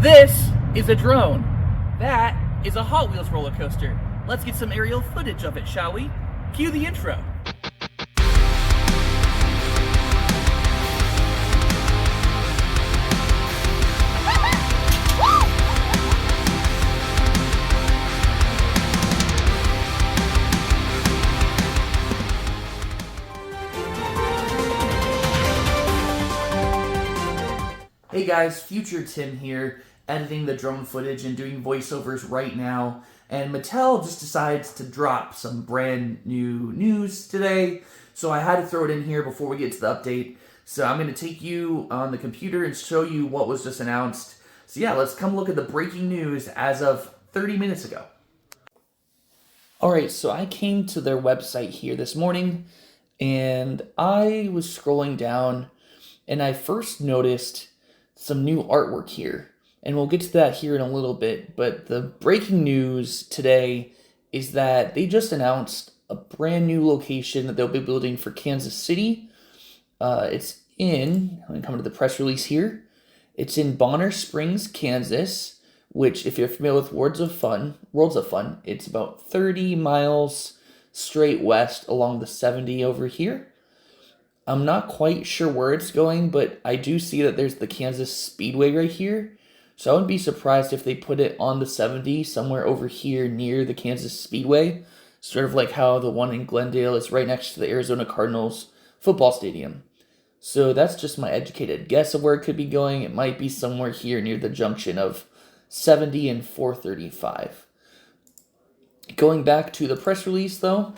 This is a drone. That is a Hot Wheels roller coaster. Let's get some aerial footage of it, shall we? Cue the intro. Hey guys, Future Tim here, editing the drone footage and doing voiceovers right now, and Mattel just decides to drop some brand new news today, so I had to throw it in here before we get to the update. So I'm going to take you on the computer and show you what was just announced. So yeah, let's come look at the breaking news as of 30 minutes ago. Alright, so I came to their website here this morning, and I was scrolling down, and I first noticed some new artwork here, and we'll get to that here in a little bit, but the breaking news today is that they just announced a brand new location that they'll be building for Kansas City. It's in, I'm going to come to the press release here, it's in Bonner Springs, Kansas, which if you're familiar with Worlds of Fun, it's about 30 miles straight west along the 70 over here. I'm not quite sure where it's going, but I do see that there's the Kansas Speedway right here. So I wouldn't be surprised if they put it on the 70 somewhere over here near the Kansas Speedway. Sort of like how the one in Glendale is right next to the Arizona Cardinals football stadium. So that's just my educated guess of where it could be going. It might be somewhere here near the junction of 70 and 435. Going back to the press release though,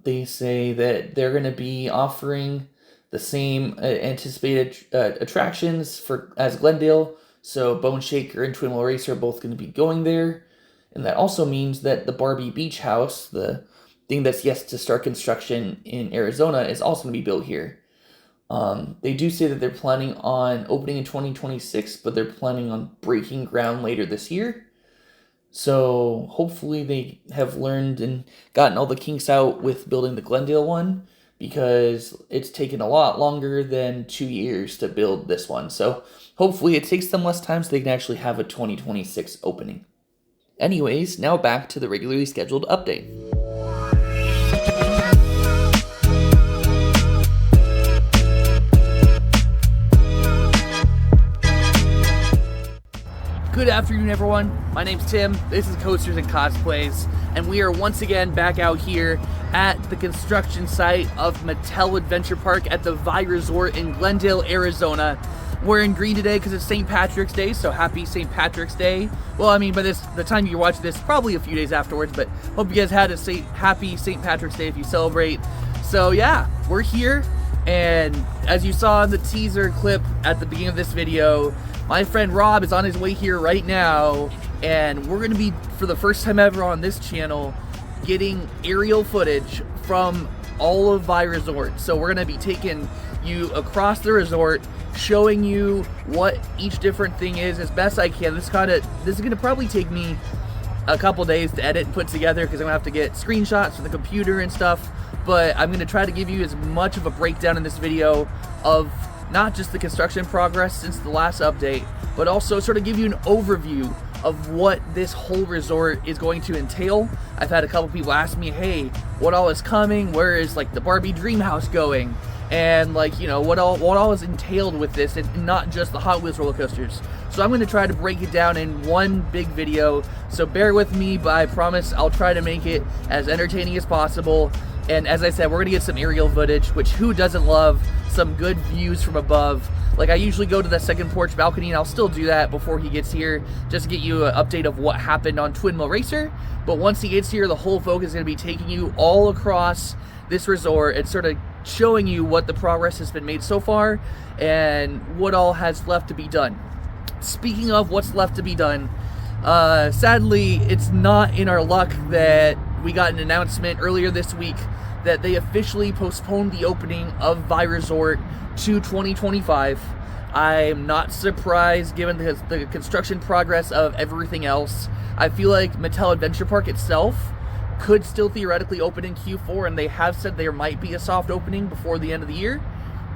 they say that they're going to be offering the same anticipated attractions as Glendale. So Bone Shaker and Twin Wheel Racer are both going to be going there. And that also means that the Barbie Beach House, the thing that's yet to start construction in Arizona, is also going to be built here. They do say that they're planning on opening in 2026, but they're planning on breaking ground later this year. So hopefully they have learned and gotten all the kinks out with building the Glendale one, because it's taken a lot longer than 2 years to build this one. So hopefully it takes them less time so they can actually have a 2026 opening. Anyways, now back to the regularly scheduled update. Good afternoon, everyone. My name's Tim. This is Coasters and Cosplays, and we are once again back out here at the construction site of Mattel Adventure Park at the Vi Resort in Glendale, Arizona. We're in green today because it's St. Patrick's Day, so happy St. Patrick's Day. Well, I mean, by the time you're watching this, probably a few days afterwards, but hope you guys had a happy St. Patrick's Day if you celebrate. So yeah, we're here, and as you saw in the teaser clip at the beginning of this video, my friend Rob is on his way here right now, and we're going to be, for the first time ever on this channel, getting aerial footage from all of Vi Resort. So we're going to be taking you across the resort, showing you what each different thing is as best I can. This is going to probably take me a couple days to edit and put together, because I'm going to have to get screenshots from the computer and stuff, but I'm going to try to give you as much of a breakdown in this video of not just the construction progress since the last update, but also sort of give you an overview of what this whole resort is going to entail. I've had a couple people ask me, hey, what all is coming? Where is like the Barbie dream house going? And like, you know, what all is entailed with this, and not just the Hot Wheels roller coasters. So I'm going to try to break it down in one big video, so bear with me, but I promise I'll try to make it as entertaining as possible. And as I said, we're going to get some aerial footage, which who doesn't love some good views from above. Like, I usually go to the second porch balcony, and I'll still do that before he gets here, just to get you an update of what happened on Twin Wheel Racer. But once he gets here, the whole focus is going to be taking you all across this resort and sort of showing you what the progress has been made so far and what all has left to be done. Speaking of what's left to be done, sadly, it's not in our luck that we got an announcement earlier this week that they officially postponed the opening of Vi Resort to 2025. I'm not surprised given the construction progress of everything else. I feel like Mattel Adventure Park itself could still theoretically open in Q4, and they have said there might be a soft opening before the end of the year.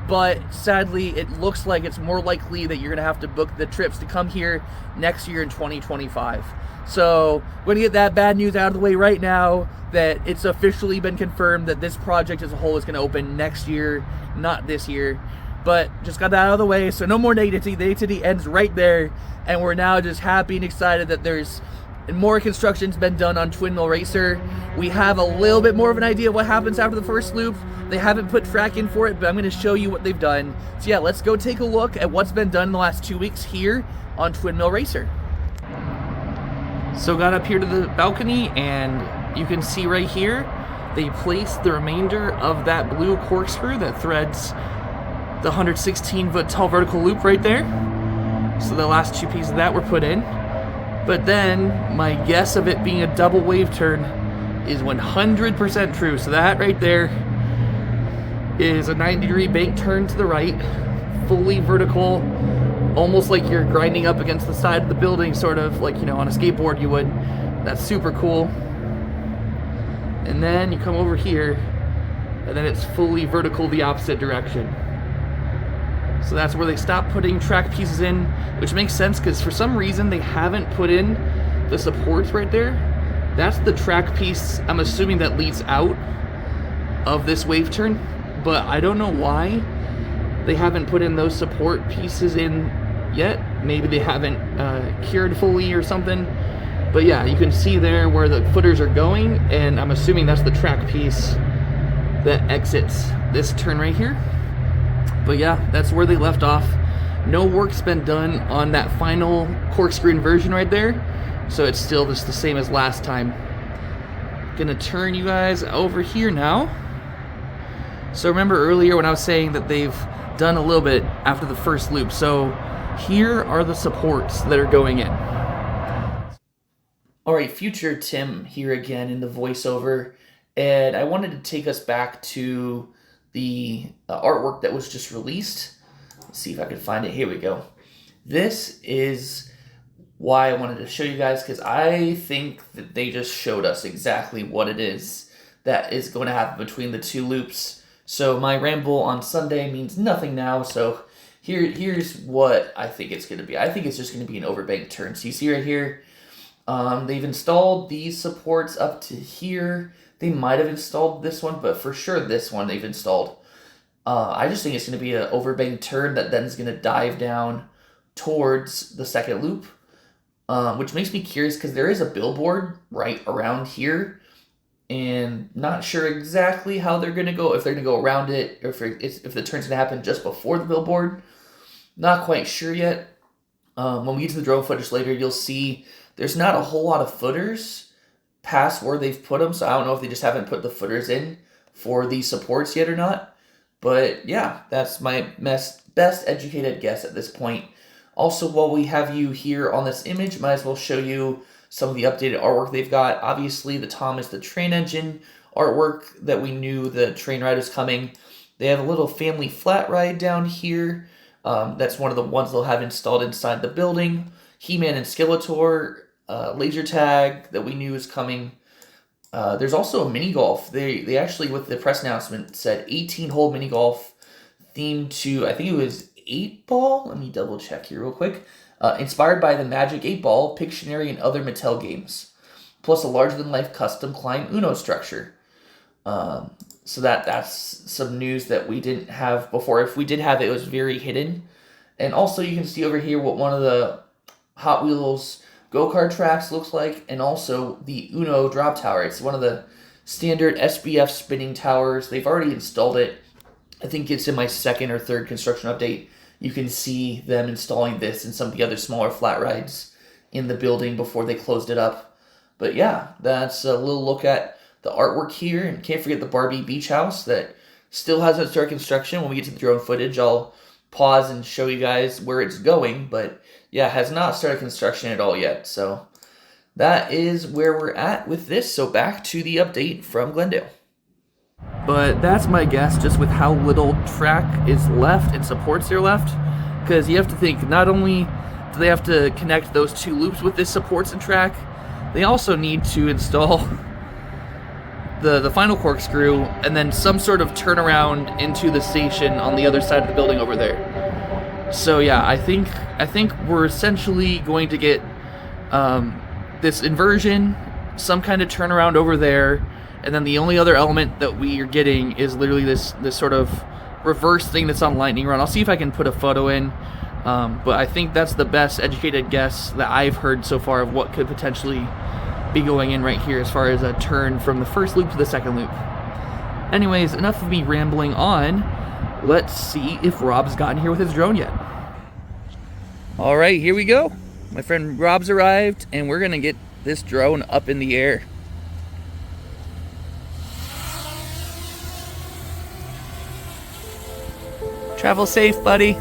but sadly it looks like it's more likely that you're going to have to book the trips to come here next year in 2025. So we're going to get that bad news out of the way right now, that it's officially been confirmed that this project as a whole is going to open next year, not this year. But just got that out of the way, so no more negativity. The negativity ends right there, and we're now just happy and excited that there's more construction's been done on Twin Mill Racer. We have a little bit more of an idea of what happens after the first loop. They haven't put track in for it, but I'm going to show you what they've done. So yeah, let's go take a look at what's been done in the last 2 weeks here on Twin Mill Racer. So got up here to the balcony, and you can see right here, they placed the remainder of that blue corkscrew that threads the 116-foot tall vertical loop right there. So the last two pieces of that were put in. But then my guess of it being a double wave turn is 100% true. So that right there is a 90-degree bank turn to the right, fully vertical, almost like you're grinding up against the side of the building, sort of like, you know, on a skateboard you would. That's super cool. And then you come over here, and then it's fully vertical the opposite direction. So that's where they stopped putting track pieces in, which makes sense because for some reason they haven't put in the supports right there. That's the track piece, I'm assuming, that leads out of this wave turn, but I don't know why they haven't put in those support pieces in yet. Maybe they haven't cured fully or something. But yeah, you can see there where the footers are going, and I'm assuming that's the track piece that exits this turn right here. But yeah, that's where they left off. No work's been done on that final corkscrew inversion right there, so it's still just the same as last time. Gonna turn you guys over here now. So remember earlier when I was saying that they've done a little bit after the first loop. So here are the supports that are going in. Alright, future Tim here again in the voiceover, and I wanted to take us back to the artwork that was just released. Let's see if I can find it. Here we go. This is why I wanted to show you guys, because I think that they just showed us exactly what it is that is going to happen between the two loops. So my ramble on Sunday means nothing now, so here's what I think it's going to be. I think it's just going to be an overbank turn. So you see right here, they've installed these supports up to here. They might have installed this one, but for sure this one they've installed. I just think it's going to be an overbank turn that then is going to dive down towards the second loop, which makes me curious because there is a billboard right around here, and not sure exactly how they're going to go, if they're going to go around it, or if the turn's going to happen just before the billboard. Not quite sure yet. When we get to the drone footage later, you'll see there's not a whole lot of footers past where they've put them, so I don't know if they just haven't put the footers in for these supports yet or not. But yeah, that's my best educated guess at this point. Also, while we have you here on this image, might as well show you some of the updated artwork they've got. Obviously, the Thomas the Train Engine artwork that we knew the train ride was coming. They have a little family flat ride down here. That's one of the ones they'll have installed inside the building. He-Man and Skeletor, laser tag that we knew is coming. There's also a mini golf. They actually, with the press announcement, said 18-hole mini golf themed to, I think it was 8-Ball. Let me double check here real quick. Inspired by the Magic 8-Ball, Pictionary, and other Mattel games, plus a larger-than-life custom Klein Uno structure. So that's some news that we didn't have before. If we did have it, it was very hidden. And also, you can see over here what one of the Hot Wheels go-kart tracks looks like, and also the Uno drop tower. It's one of the standard SBF spinning towers. They've already installed it. I think it's in my second or third construction update. You can see them installing this and some of the other smaller flat rides in the building before they closed it up. But yeah, that's a little look at the artwork here. And can't forget the Barbie beach house that still hasn't started construction. When we get to the drone footage, I'll pause and show you guys where it's going, but yeah, has not started construction at all yet. So that is where we're at with this. So back to the update from Glendale. But that's my guess, just with how little track is left and supports are left, because you have to think, not only do they have to connect those two loops with this supports and track, they also need to install the final corkscrew, and then some sort of turnaround into the station on the other side of the building over there. So yeah, I think we're essentially going to get this inversion, some kind of turnaround over there, and then the only other element that we are getting is literally this sort of reverse thing that's on Lightning Run. I'll see if I can put a photo in, but I think that's the best educated guess that I've heard so far of what could potentially be going in right here as far as a turn from the first loop to the second loop. Anyways, enough of me rambling on. Let's see if Rob's gotten here with his drone yet. All right, here we go. My friend Rob's arrived, and we're gonna get this drone up in the air. Travel safe, buddy.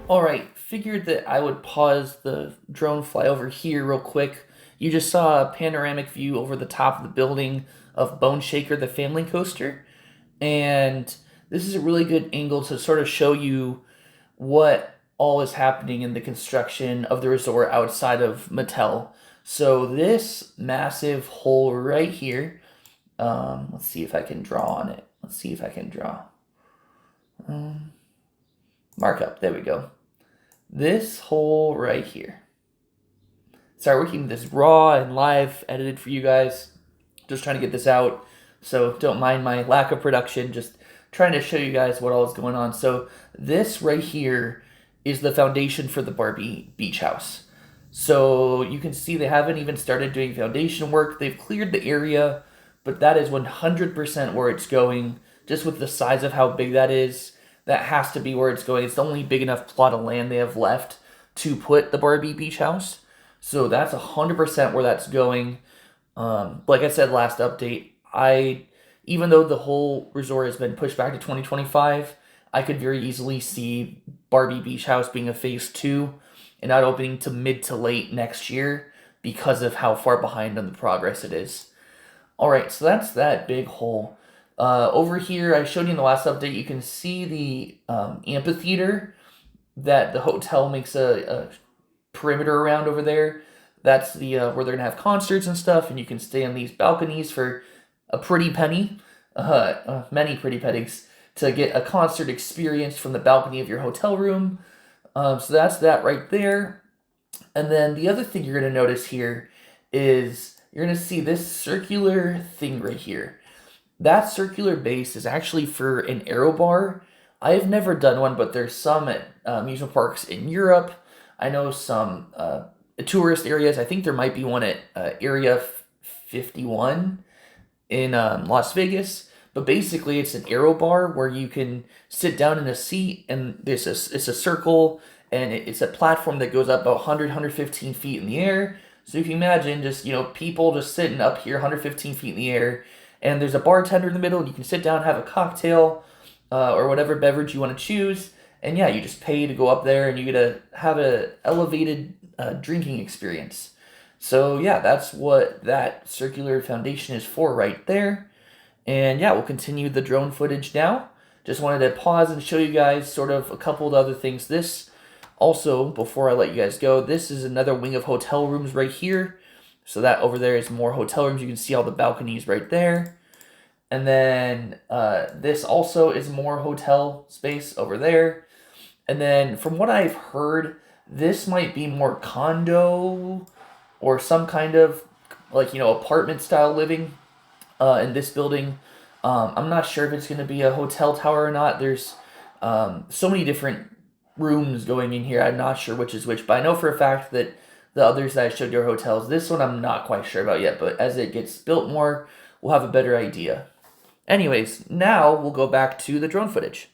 Alright, figured that I would pause the drone flyover here real quick. You just saw a panoramic view over the top of the building of Bone Shaker, the family coaster. And this is a really good angle to sort of show you what all is happening in the construction of the resort outside of Mattel. So this massive hole right here, let's see if I can draw on it. Let's see if I can draw. Markup, there we go. This hole right here. Sorry, we're keeping this raw and live edited for you guys. Just trying to get this out, so don't mind my lack of production. Just trying to show you guys what all is going on. So this right here is the foundation for the Barbie beach house. So you can see they haven't even started doing foundation work. They've cleared the area, but that is 100% where it's going. Just with the size of how big that is, that has to be where it's going. It's the only big enough plot of land they have left to put the Barbie beach house. So that's 100% where that's going. Like I said last update, even though the whole resort has been pushed back to 2025, I could very easily see Barbie Beach House being a phase 2 and not opening to mid to late next year because of how far behind on the progress it is. Alright, so that's that big hole. Over here, I showed you in the last update, you can see the amphitheater that the hotel makes a perimeter around over there. That's the where they're going to have concerts and stuff, and you can stay on these balconies for a pretty penny, many pretty pennies, to get a concert experience from the balcony of your hotel room. So that's that right there. And then the other thing you're going to notice here is you're going to see this circular thing right here. That circular base is actually for an Aerobar. I've never done one, but there's some at amusement parks in Europe. I know some tourist areas. I think there might be one at Area 51 in Las Vegas. But basically, it's an Aerobar where you can sit down in a seat, and it's a circle, and it's a platform that goes up about 100, 115 feet in the air. So you can imagine just, people just sitting up here 115 feet in the air, and there's a bartender in the middle, and you can sit down, have a cocktail, or whatever beverage you want to choose. And yeah, you just pay to go up there, and you get to have an elevated drinking experience. So yeah, that's what that circular foundation is for right there. And yeah, we'll continue the drone footage now. Just wanted to pause and show you guys sort of a couple of other things. This also, before I let you guys go, this is another wing of hotel rooms right here. So that over there is more hotel rooms. You can see all the balconies right there. And then this also is more hotel space over there. And then from what I've heard, this might be more condo or some kind of like, apartment style living in this building. I'm not sure if it's going to be a hotel tower or not. There's so many different rooms going in here. I'm not sure which is which, but I know for a fact that the others that I showed you are hotels. This one I'm not quite sure about yet, but as it gets built more, we'll have a better idea. Anyways, now we'll go back to the drone footage.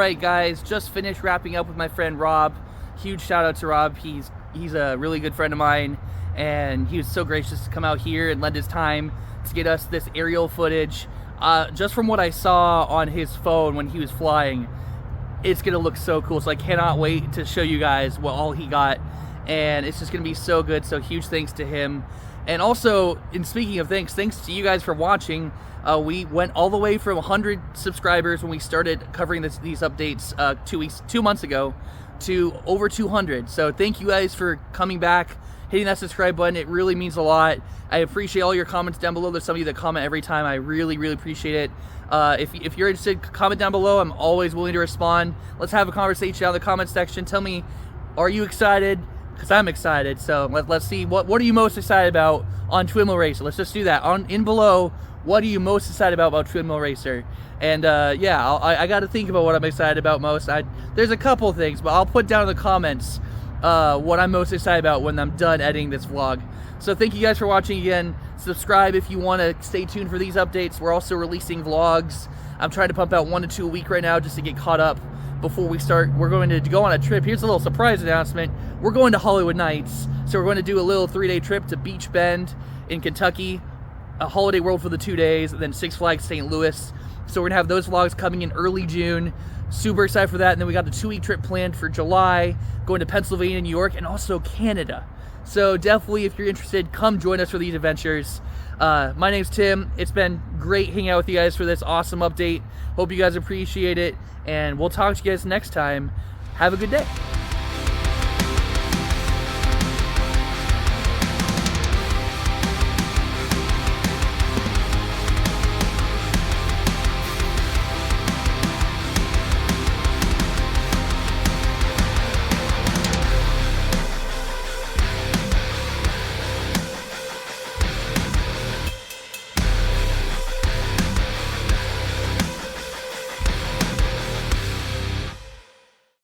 right, guys, just finished wrapping up with my friend Rob. Huge shout out to Rob. He's a really good friend of mine, and he was so gracious to come out here and lend his time to get us this aerial footage. Just from what I saw on his phone when he was flying, it's gonna look so cool. So I cannot wait to show you guys what all he got, and it's just gonna be so good. So huge thanks to him. And also, in speaking of thanks to you guys for watching. We went all the way from 100 subscribers when we started covering these updates 2 months ago to over 200. So thank you guys for coming back, hitting that subscribe button. It really means a lot. I appreciate all your comments down below. There's some of you that comment every time. I really appreciate it. If you're interested, comment down below. I'm always willing to respond. Let's have a conversation down in the comment section. Tell me, are you excited? Because I'm excited. So let's see, what are you most excited about on Twin Wheel Racer? Let's just do that. In below, what are you most excited about Twin Wheel Racer? And yeah, I got to think about what I'm excited about most. There's a couple things, but I'll put down in the comments what I'm most excited about when I'm done editing this vlog. So thank you guys for watching again. Subscribe if you want to stay tuned for these updates. We're also releasing vlogs. I'm trying to pump out 1 to 2 a week right now just to get caught up before we start. We're going to go on a trip. Here's a little surprise announcement. We're going to Hollywood Nights. So we're going to do a little 3-day trip to Beach Bend in Kentucky, a Holiday World for the 2 days, and then Six Flags St. Louis. So we're gonna have those vlogs coming in early June. Super excited for that. And then we got the 2-week trip planned for July, going to Pennsylvania, New York, and also Canada. So definitely, if you're interested, come join us for these adventures. My name's Tim. It's been great hanging out with you guys for this awesome update. Hope you guys appreciate it, and we'll talk to you guys next time. Have a good day.